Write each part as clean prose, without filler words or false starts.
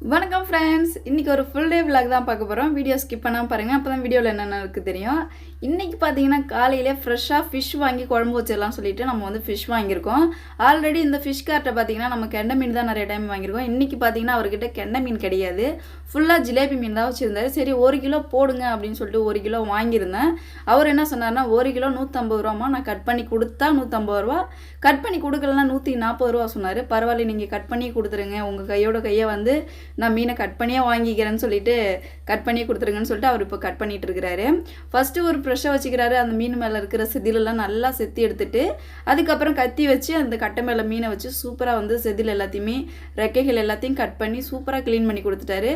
வணக்கம் ஃப்ரெண்ட்ஸ், இன்றைக்கி ஒரு ஃபுல் டே விலாக் தான் பார்க்க போகிறோம். வீடியோ ஸ்கிப் பண்ணாமல் பாருங்கள், அப்போ தான் வீடியோவில் என்னென்ன இருக்குது தெரியும். இன்றைக்கி பார்த்தீங்கன்னா காலையிலே ஃப்ரெஷ்ஷாக ஃபிஷ் வாங்கி குழம்பு வச்சிடலாம் சொல்லிட்டு நம்ம வந்து ஃபிஷ் வாங்கியிருக்கோம். ஆல்ரெடி இந்த ஃபிஷ் கார்ட்டை பார்த்தீங்கன்னா நம்ம கெண்டை மீன் தான் நிறைய டைம் வாங்கியிருக்கோம். இன்றைக்கி பார்த்தீங்கன்னா அவர்கிட்ட கெண்டை மீன் கிடையாது, ஃபுல்லாக ஜிலேபி மீன் தான் வச்சுருந்தாரு. சரி 1 கிலோ போடுங்க அப்படின்னு சொல்லிட்டு 1 கிலோ வாங்கியிருந்தேன். அவர் என்ன சொன்னார்னா 1 கிலோ 150 ரூபாமா, நான் கட் பண்ணி கொடுத்தா 150 ரூபா, கட் பண்ணி கொடுக்கலன்னா 140 ரூபா சொன்னார். பரவாயில்ல, நீங்கள் கட் பண்ணி கொடுத்துருங்க, உங்கள் கையை வந்து நான் மீனை கட் பண்ணியே வாங்கிக்கிறேன்னு சொல்லிட்டு கட் பண்ணி கொடுத்துருங்கன்னு சொல்லிட்டு அவர் இப்போ கட் பண்ணிட்டு இருக்கிறாரு. ஃபஸ்ட்டு ஒரு ப்ரெஷ்ஷை வச்சுக்கிறாரு, அந்த மீன் மேலே இருக்கிற செதிலெல்லாம் நல்லா செத்தி எடுத்துட்டு அதுக்கப்புறம் கத்தி வச்சு அந்த கட்டை மேலே மீனை வச்சு சூப்பராக வந்து செதில் எல்லாத்தையுமே ரெக்கைகள் எல்லாத்தையும் கட் பண்ணி சூப்பராக க்ளீன் பண்ணி கொடுத்துட்டாரு.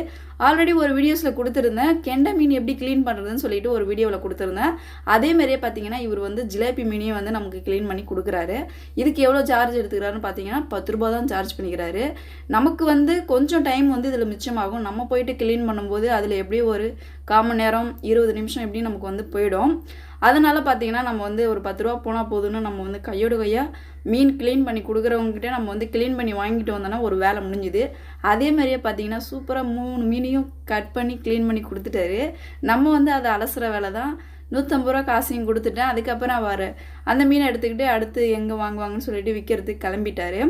ஆல்ரெடி ஒரு வீடியோஸில் கொடுத்துருந்தேன், கெண்டை மீன் எப்படி க்ளீன் பண்ணுறதுன்னு சொல்லிட்டு ஒரு வீடியோவில் கொடுத்துருந்தேன். அதேமாதிரியே பார்த்தீங்கன்னா இவர் வந்து ஜிலேபி மீனையும் வந்து நமக்கு க்ளீன் பண்ணி கொடுக்குறாரு. இதுக்கு எவ்வளோ சார்ஜ் எடுத்துக்கிறாருன்னு பார்த்தீங்கன்னா 10 ரூபா தான் சார்ஜ் பண்ணிக்கிறாரு. நமக்கு வந்து கொஞ்சம் டைம் வந்து இதில் மிச்சமாகும். நம்ம போயிட்டு க்ளீன் பண்ணும்போது அதில் எப்படியும் ஒரு 1/4 மணி நேரம் 20 நிமிஷம் எப்படியும் நமக்கு வந்து போயிடும். அதனால் பார்த்தீங்கன்னா நம்ம வந்து ஒரு 10 ரூபா போனால் போதுன்னு நம்ம வந்து கையோடு கையாக மீன் க்ளீன் பண்ணி கொடுக்குறவங்ககிட்ட நம்ம வந்து க்ளீன் பண்ணி வாங்கிட்டு வந்தோன்னா ஒரு வேலை முடிஞ்சுது. அதே மாதிரியே பார்த்தீங்கன்னா சூப்பராக 3 மீனையும் கட் பண்ணி க்ளீன் பண்ணி கொடுத்துட்டாரு. நம்ம வந்து அதை அலசுகிற வேலை தான். 150 ரூபா காசையும் கொடுத்துட்டேன். அதுக்கப்புறம் அவர் அந்த மீனை எடுத்துக்கிட்டு அடுத்து எங்கே வாங்குவாங்கன்னு சொல்லிட்டு விற்கிறதுக்கு கிளம்பிட்டாரு.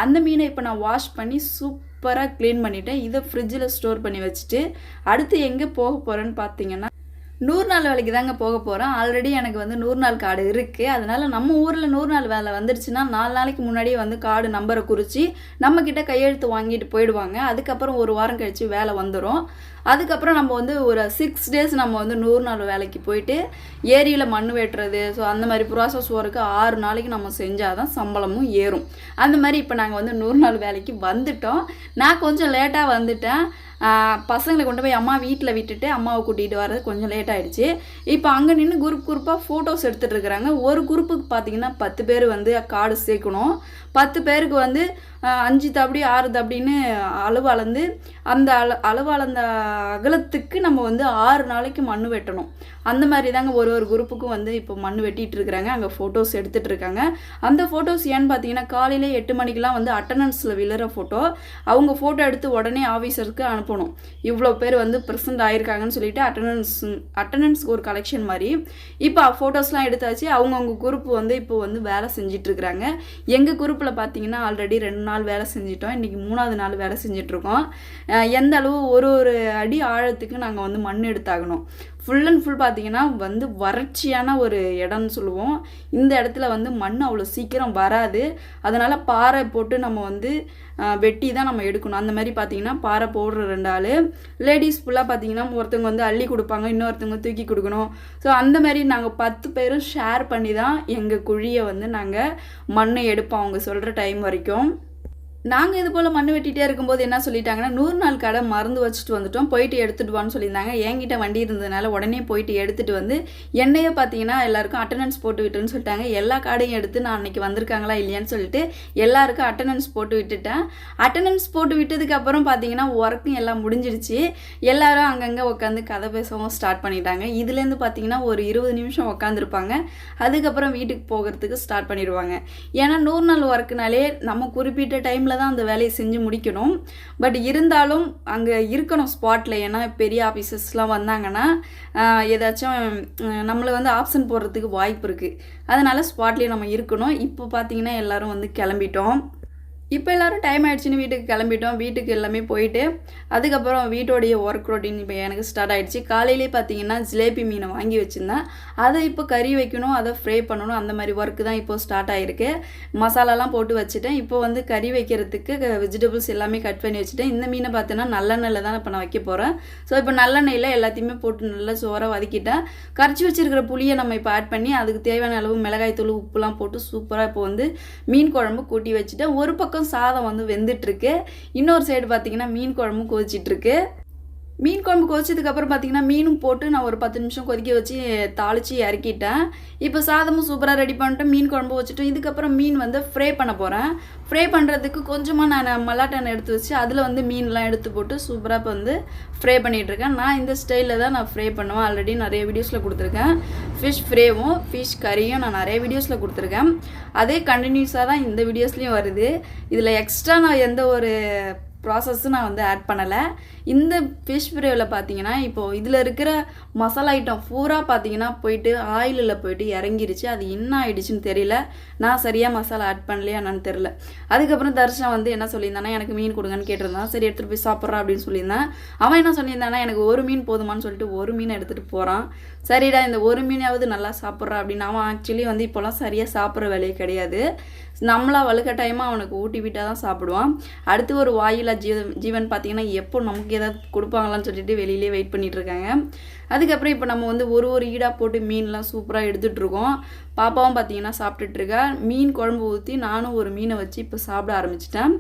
அந்த மீனை இப்போ நான் வாஷ் பண்ணி சூப்பராக க்ளீன் பண்ணிவிட்டேன். இதை ஃப்ரிட்ஜில் ஸ்டோர் பண்ணி வச்சுட்டு அடுத்து எங்கே போக போகிறேன்னு பார்த்தீங்கன்னா 100 நாள் வேலைக்கு தாங்க போக போகிறேன். ஆல்ரெடி எனக்கு வந்து 100 நாள் கார்டு இருக்குது. அதனால் நம்ம ஊரில் 100 நாள் வேலை வந்துடுச்சுன்னா 4 நாளைக்கு முன்னாடியே வந்து கார்டு நம்பரை குறித்து நம்மக்கிட்ட கையெழுத்து வாங்கிட்டு போயிடுவாங்க. அதுக்கப்புறம் 1 வாரம் கழித்து வேலை வந்துடும். அதுக்கப்புறம் நம்ம வந்து ஒரு 6 டேஸ் நம்ம வந்து 100 நாள் வேலைக்கு போயிட்டு ஏரியில் மண் வெட்டுறது, ஸோ அந்த மாதிரி ப்ராசஸ் ஒர்க்கு 6 நாளைக்கு நம்ம செஞ்சால் தான் சம்பளமும் ஏறும். அந்த மாதிரி இப்போ நாங்கள் வந்து 100 நாள் வேலைக்கு வந்துட்டோம். நான் கொஞ்சம் லேட்டாக வந்துட்டேன். பசங்களை கொண்டு போய் அம்மா வீட்டில் விட்டுட்டு அம்மாவை கூட்டிகிட்டு வர்றது கொஞ்சம் லேட் ஆகிடுச்சு. இப்போ அங்கே நின்று குரூப்பாக ஃபோட்டோஸ் எடுத்துகிட்டு இருக்கிறாங்க. ஒரு குரூப்புக்கு பார்த்தீங்கன்னா 10 பேர் வந்து கார்டு சேர்க்கணும். 10 பேருக்கு வந்து 5 தபடி 6 தபடின்னு அளவு அளந்து அந்த அளவு அளந்த அகலத்துக்கு நம்ம வந்து 6 நாளைக்கு மண் வெட்டணும். அந்த மாதிரி தாங்க ஒரு குரூப்புக்கும் வந்து இப்போ மண் வெட்டிகிட்டு இருக்கிறாங்க. அங்கே ஃபோட்டோஸ் எடுத்துகிட்டு இருக்காங்க. அந்த ஃபோட்டோஸ் ஏன்னு பார்த்தீங்கன்னா காலையில் 8 மணிக்கெலாம் வந்து அட்டண்டன்ஸில் விழுற ஃபோட்டோ. அவங்க ஃபோட்டோ எடுத்து உடனே ஆஃபீஸருக்கு அனுப்பணும். இவ்வளோ பேர் வந்து ப்ரெசென்ட் ஆகிருக்காங்கன்னு சொல்லிட்டு அட்டண்டன்ஸ்க்கு ஒரு கலெக்ஷன் மாதிரி. இப்போ ஃபோட்டோஸ்லாம் எடுத்தாச்சு. அவங்கவுங்க குரூப் வந்து இப்போ வந்து வேலை செஞ்சிட்ருக்குறாங்க. எங்கள் குரூப்பில் பார்த்தீங்கன்னா ஆல்ரெடி 2 நாள் வேலை செஞ்சிட்டோம். இன்றைக்கி 3ஆவது நாள் வேலை செஞ்சிட்ருக்கோம். எந்த அளவு ஒரு அடி ஆழத்துக்கு நாங்கள் வந்து மண் எடுத்தாகணும். ஃபுல் அண்ட் ஃபுல் பார்த்தீங்கன்னா வந்து வறட்சியான ஒரு இடம்னு சொல்லுவோம். இந்த இடத்துல வந்து மண் அவ்வளோ சீக்கிரம் வராது. அதனால் பாறை போட்டு நம்ம வந்து வெட்டி தான் நம்ம எடுக்கணும். அந்த மாதிரி பார்த்தீங்கன்னா பாறை போடுற 2 ஆள் லேடிஸ் ஃபுல்லாக பார்த்தீங்கன்னா ஒருத்தவங்க வந்து அள்ளி கொடுப்பாங்க, இன்னொருத்தவங்க தூக்கி கொடுக்கணும். ஸோ அந்த மாதிரி நாங்கள் 10 பேரும் ஷேர் பண்ணி தான் எங்கள் குழியை வந்து நாங்கள் மண்ணை எடுப்போம் அவங்க சொல்கிற டைம் வரைக்கும். நாங்கள் இது போல் மண் வெட்டிகிட்டே இருக்கும்போது என்ன சொல்லிட்டாங்கன்னா 100 நாள் கடை மறந்து வச்சுட்டு வந்துட்டோம், போயிட்டு எடுத்துகிட்டு வான்னு சொல்லியிருந்தாங்க. என்கிட்ட வண்டி இருந்ததுனால உடனே போயிட்டு எடுத்துகிட்டு வந்து என்னையே பார்த்தீங்கன்னா எல்லாருக்கும் அட்டண்டன்ஸ் போட்டு விட்டுன்னு சொல்லிட்டாங்க. எல்லா கார்டையும் எடுத்து நான் அன்றைக்கி வந்திருக்காங்களா இல்லையான்னு சொல்லிட்டு எல்லாருக்கும் அட்டண்டன்ஸ் போட்டு விட்டுட்டேன். அட்டண்டன்ஸ் போட்டு விட்டதுக்கப்புறம் பார்த்தீங்கன்னா ஒர்க்கும் எல்லாம் முடிஞ்சிடுச்சு. எல்லோரும் அங்கங்கே உட்காந்து கதை பேசவும் ஸ்டார்ட் பண்ணிட்டாங்க. இதுலேருந்து பார்த்தீங்கன்னா ஒரு 20 நிமிஷம் உட்காந்துருப்பாங்க. அதுக்கப்புறம் வீட்டுக்கு போகிறதுக்கு ஸ்டார்ட் பண்ணிடுவாங்க. ஏன்னா 100 நாள் ஒர்க்குனாலே நம்ம குறிப்பிட்ட டைமில் தான் அந்த வேலையை செஞ்சு முடிக்கணும். பட் இருந்தாலும் அங்கே இருக்கணும் ஸ்பாட்டில். ஏன்னா பெரிய ஆஃபீஸர்ஸ்லாம் வந்தாங்கன்னா ஏதாச்சும் நம்மளை வந்து ஆப்ஷன் போடுறதுக்கு வாய்ப்பு இருக்குது. அதனால் ஸ்பாட்லேயே நம்ம இருக்கணும். இப்போ பார்த்தீங்கன்னா எல்லோரும் வந்து கிளம்பிட்டோம். இப்போ எல்லோரும் டைம் ஆகிடுச்சின்னு வீட்டுக்கு கிளம்பிட்டோம். வீட்டுக்கு எல்லாமே போயிட்டு அதுக்கப்புறம் வீட்டோடைய ஒர்க் ரொட்டீன் இப்போ எனக்கு ஸ்டார்ட் ஆகிடுச்சு. காலையிலே பார்த்தீங்கன்னா ஜிலேபி மீனை வாங்கி வச்சுருந்தேன். அதை இப்போ கறி வைக்கணும், அதை ஃப்ரை பண்ணணும். அந்த மாதிரி ஒர்க்கு தான் இப்போது ஸ்டார்ட் ஆகிருக்கு. மசாலாலாம் போட்டு வச்சுட்டேன். இப்போ வந்து கறி வைக்கிறதுக்கு வெஜிடபிள்ஸ் எல்லாமே கட் பண்ணி வச்சுட்டேன். இந்த மீனை பார்த்தீங்கன்னா நல்லெண்ணெயில் தான் இப்போ நான் வைக்க போகிறேன். ஸோ இப்போ நல்லெண்ணெயில் எல்லாத்தையுமே போட்டு நல்லா சோறாக வதக்கிட்டேன். கரைச்சி வச்சுருக்கிற புளியை நம்ம இப்போ ஆட் பண்ணி அதுக்கு தேவையான அளவு மிளகாய் தூள் உப்புலாம் போட்டு சூப்பராக இப்போ வந்து மீன் குழம்பு கூட்டி வச்சுட்டேன். ஒரு பக்கம் சாதம் வந்து வெந்துட்டுருக்கு, இன்னொரு சைடு பார்த்தீங்கன்னா மீன் குழம்பு கொதிச்சிட்ருக்கு. மீன் குழம்பு கொதிச்சதுக்கப்புறம் பார்த்தீங்கன்னா மீனும் போட்டு நான் ஒரு 10 நிமிஷம் கொதிக்க வச்சு தாளித்து இறக்கிட்டேன். இப்போ சாதமும் சூப்பராக ரெடி பண்ணிட்டேன், மீன் குழம்பு வச்சுட்டோம். இதுக்கப்புறம் மீன் வந்து ஃப்ரை பண்ண போகிறேன். ஃப்ரை பண்ணுறதுக்கு கொஞ்சமாக நான் மல்லாட்டெண்ணெய் எடுத்து வச்சு அதில் வந்து மீன்லாம் எடுத்து போட்டு சூப்பராக இப்போ வந்து ஃப்ரை பண்ணிகிட்ருக்கேன். நான் இந்த ஸ்டைலில் தான் நான் ஃப்ரை பண்ணுவேன். ஆல்ரெடி நிறைய வீடியோஸில் கொடுத்துருக்கேன். ஃபிஷ் ஃப்ரைவும் ஃபிஷ் கறியும் நான் நிறைய வீடியோஸில் கொடுத்துருக்கேன். அதே கண்டினியூஸாக தான் இந்த வீடியோஸ்லேயும் வருது. இதில் எக்ஸ்ட்ரா நான் எந்த ஒரு ப்ராசஸ் நான் வந்து ஆட் பண்ணலை. இந்த ஃபிஷ் ஃப்ரையில் பார்த்தீங்கன்னா இப்போது இதில் இருக்கிற மசாலா ஐட்டம் பூரா பார்த்தீங்கன்னா போயிட்டு ஆயிலில் போயிட்டு இறங்கிருச்சு. அது என்ன ஆயிடுச்சுன்னு தெரியல. நான் சரியாக மசாலா ஆட் பண்ணலையா என்னன்னு தெரியல. அதுக்கப்புறம் தர்ஷனா வந்து என்ன சொல்லியிருந்தானா, எனக்கு மீன் கொடுங்கன்னு கேட்டிருந்தான். சரி எடுத்துகிட்டு போய் சாப்பிட்றா அப்படின்னு சொல்லியிருந்தேன். அவன் என்ன சொல்லியிருந்தானா, எனக்கு ஒரு மீன் போதுமான்னு சொல்லிட்டு ஒரு மீனை எடுத்துகிட்டு போகிறான். சரிடா இந்த ஒரு மீனாவது நல்லா சாப்பிட்றா அப்படின்னு. அவன் ஆக்சுவலி வந்து இப்போலாம் சரியாக சாப்பிட்ற வேலையே கிடையாது. நம்மளா வலுக்கட்டாயமாக அவனுக்கு ஊட்டி விட்டால் தான் சாப்பிடுவான். அடுத்து ஒரு வாயிலா ஜீவன் பார்த்தீங்கன்னா எப்போ நமக்கு ஏதாவது கொடுப்பாங்களான்னு சொல்லிட்டு வெளியிலே வெயிட் பண்ணிட்டு இருக்காங்க. அதுக்கப்புறம் இப்போ நம்ம வந்து ஒரு ஈடாக போட்டு மீன்லாம் சூப்பராக எடுத்துகிட்ருக்கோம். பாப்பாவும் பார்த்தீங்கன்னா சாப்பிட்டுட்ருக்கா. மீன் குழம்பு ஊற்றி நானும் ஒரு மீனை வச்சு இப்போ சாப்பிட ஆரம்பிச்சிட்டேன்.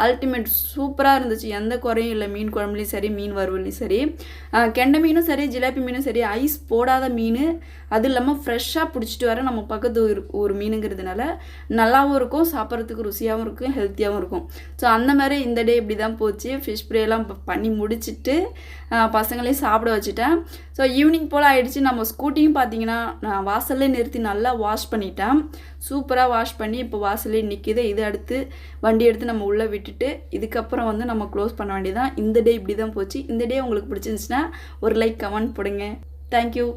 அல்டிமேட் சூப்பராக இருந்துச்சு. எந்த குறையும் இல்லை. மீன் குழம்புலையும் சரி, மீன் வறுவலையும் சரி, கெண்டை மீனும் சரி, ஜிலேபி மீனும் சரி, ஐஸ் போடாத மீன், அது இல்லாமல் ஃப்ரெஷ்ஷாக பிடிச்சிட்டு வர நம்ம பக்கத்து ஒரு மீனுங்கிறதுனால நல்லாவும் இருக்கும், சாப்பிட்றதுக்கு ருசியாகவும் இருக்கும், ஹெல்த்தியாகவும் இருக்கும். ஸோ அந்த மாதிரி இந்த டே இப்படி தான் போச்சு. ஃபிஷ் ஃப்ரைலாம் பண்ணி முடிச்சுட்டு பசங்களையும் சாப்பிட வச்சுட்டேன். ஸோ ஈவினிங் போல் ஆகிடுச்சு. நம்ம ஸ்கூட்டியும் பார்த்தீங்கன்னா நான் வாசல்லே நிறுத்தி நல்லா வாஷ் பண்ணிட்டேன். சூப்பராக வாஷ் பண்ணி இப்போ வாசல்லே நிற்கிது. இதை அடுத்து வண்டி எடுத்து நம்ம உள்ளே விட்டுட்டு இதுக்கப்புறம் வந்து நம்ம க்ளோஸ் பண்ண வேண்டியதான். இந்த டே இப்படி தான் போச்சு. இந்த டே உங்களுக்கு பிடிச்சிருந்துச்சுன்னா ஒரு லைக் கமெண்ட் போடுங்க. தேங்க்யூ.